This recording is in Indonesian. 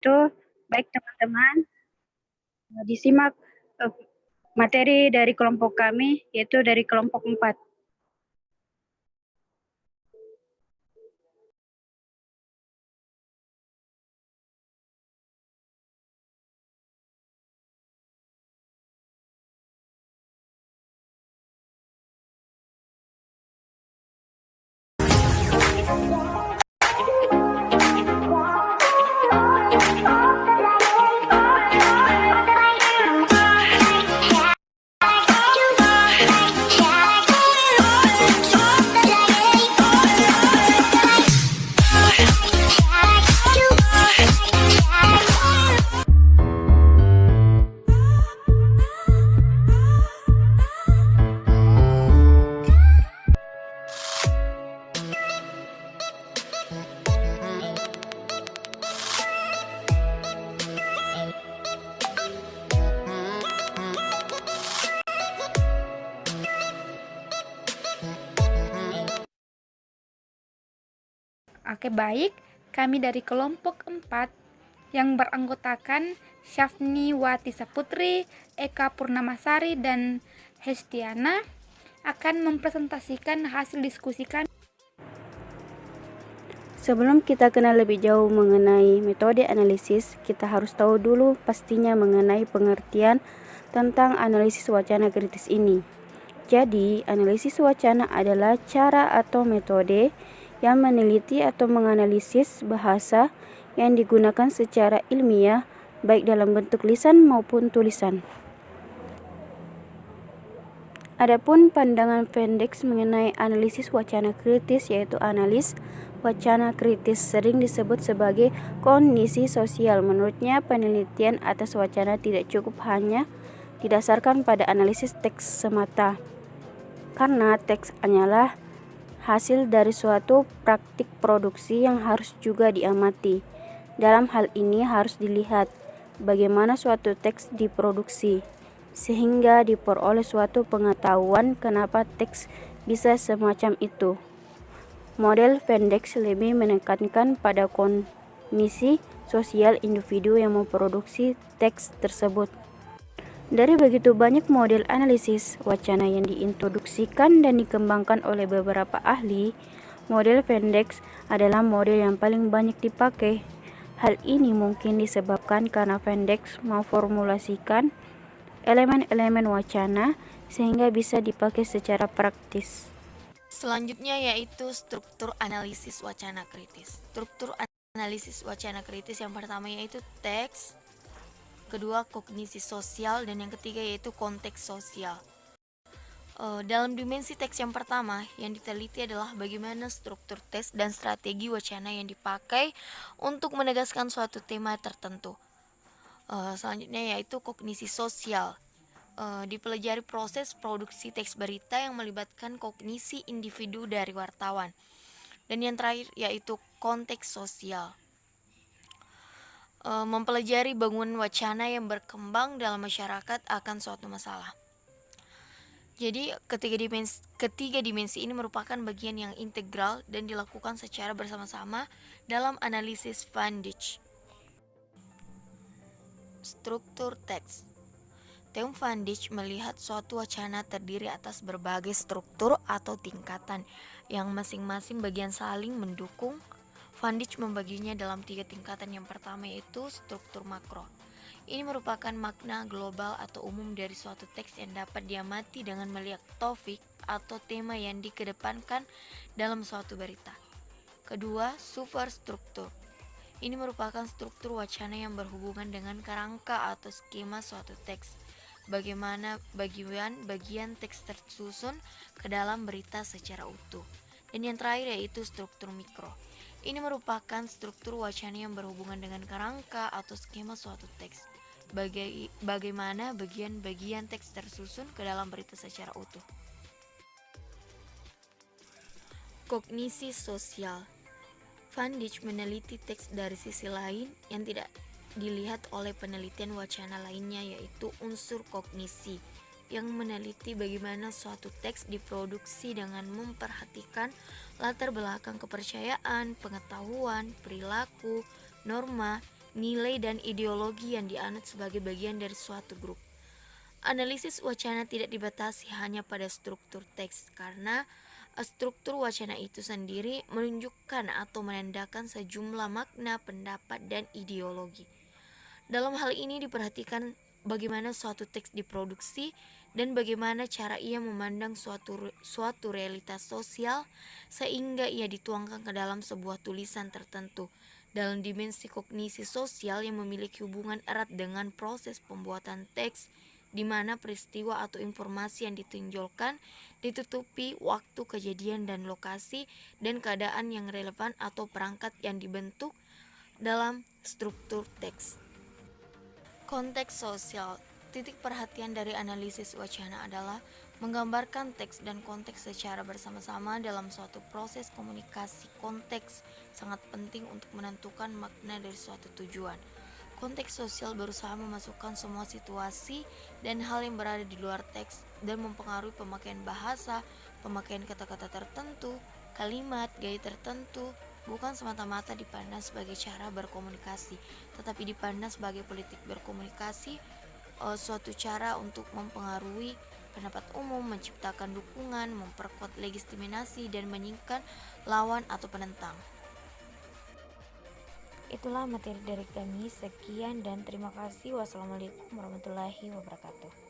itu, baik teman-teman disimak materi dari kelompok kami, yaitu dari kelompok 4. Oke, baik. Kami dari kelompok 4 yang beranggotakan Syafni Wati Saputri, Eka Purnamasari, dan Hestiana akan mempresentasikan hasil diskusi kami. Sebelum kita kenal lebih jauh mengenai metode analisis, kita harus tahu dulu pastinya mengenai pengertian tentang analisis wacana kritis ini. Jadi, analisis wacana adalah cara atau metode yang meneliti atau menganalisis bahasa yang digunakan secara ilmiah, baik dalam bentuk lisan maupun tulisan. Adapun pandangan Vendex mengenai analisis wacana kritis, yaitu analis wacana kritis sering disebut sebagai kondisi sosial. Menurutnya, penelitian atas wacana tidak cukup hanya didasarkan pada analisis teks semata, karena teks hanyalah hasil dari suatu praktik produksi yang harus juga diamati. Dalam hal ini harus dilihat bagaimana suatu teks diproduksi, sehingga diperoleh suatu pengetahuan kenapa teks bisa semacam itu. Model Vendex lebih menekankan pada kondisi sosial individu yang memproduksi teks tersebut. Dari begitu banyak model analisis wacana yang diintroduksikan dan dikembangkan oleh beberapa ahli, model Vendex adalah model yang paling banyak dipakai. Hal ini mungkin disebabkan karena Vendex memformulasikan elemen-elemen wacana sehingga bisa dipakai secara praktis. Selanjutnya yaitu struktur analisis wacana kritis. Struktur analisis wacana kritis yang pertama yaitu teks, kedua kognisi sosial, dan yang ketiga yaitu konteks sosial. Dalam dimensi teks yang pertama, yang diteliti adalah bagaimana struktur teks dan strategi wacana yang dipakai untuk menegaskan suatu tema tertentu. Selanjutnya yaitu kognisi sosial. Dipelajari proses produksi teks berita yang melibatkan kognisi individu dari wartawan. Dan yang terakhir yaitu konteks sosial. Mempelajari bangunan wacana yang berkembang dalam masyarakat akan suatu masalah. Jadi ketiga dimensi ini merupakan bagian yang integral dan dilakukan secara bersama-sama dalam analisis Vendex. Struktur teks. Teum Vendex melihat suatu wacana terdiri atas berbagai struktur atau tingkatan yang masing-masing bagian saling mendukung. Vendex membaginya dalam 3 tingkatan. Yang pertama yaitu struktur makro. Ini merupakan makna global atau umum dari suatu teks yang dapat diamati dengan melihat topik atau tema yang dikedepankan dalam suatu berita. Kedua, superstruktur. Ini merupakan struktur wacana yang berhubungan dengan kerangka atau skema suatu teks. Bagaimana bagian teks tersusun ke dalam berita secara utuh. Dan yang terakhir yaitu struktur mikro. Ini merupakan struktur wacana yang berhubungan dengan kerangka atau skema suatu teks. Bagaimana bagian-bagian teks tersusun ke dalam berita secara utuh. Kognisi sosial. Vendex meneliti teks dari sisi lain yang tidak dilihat oleh penelitian wacana lainnya, yaitu unsur kognisi, yang meneliti bagaimana suatu teks diproduksi dengan memperhatikan latar belakang kepercayaan, pengetahuan, perilaku, norma, nilai dan ideologi yang dianut sebagai bagian dari suatu grup. Analisis wacana tidak dibatasi hanya pada struktur teks karena struktur wacana itu sendiri menunjukkan atau menandakan sejumlah makna, pendapat, dan ideologi. Dalam hal ini diperhatikan bagaimana suatu teks diproduksi dan bagaimana cara ia memandang suatu realitas sosial sehingga ia dituangkan ke dalam sebuah tulisan tertentu dalam dimensi kognisi sosial yang memiliki hubungan erat dengan proses pembuatan teks, di mana peristiwa atau informasi yang ditonjolkan ditutupi waktu kejadian dan lokasi dan keadaan yang relevan atau perangkat yang dibentuk dalam struktur teks. Konteks sosial. Titik perhatian dari analisis wacana adalah menggambarkan teks dan konteks secara bersama-sama dalam suatu proses komunikasi. Konteks sangat penting untuk menentukan makna dari suatu tujuan. Konteks sosial berusaha memasukkan semua situasi dan hal yang berada di luar teks dan mempengaruhi pemakaian bahasa, pemakaian kata-kata tertentu, kalimat, gaya tertentu, bukan semata-mata dipandang sebagai cara berkomunikasi, tetapi dipandang sebagai politik berkomunikasi, suatu cara untuk mempengaruhi pendapat umum, menciptakan dukungan, memperkuat legitimasi, dan menyingkirkan lawan atau penentang. Itulah materi dari kami. Sekian dan terima kasih. Wassalamualaikum warahmatullahi wabarakatuh.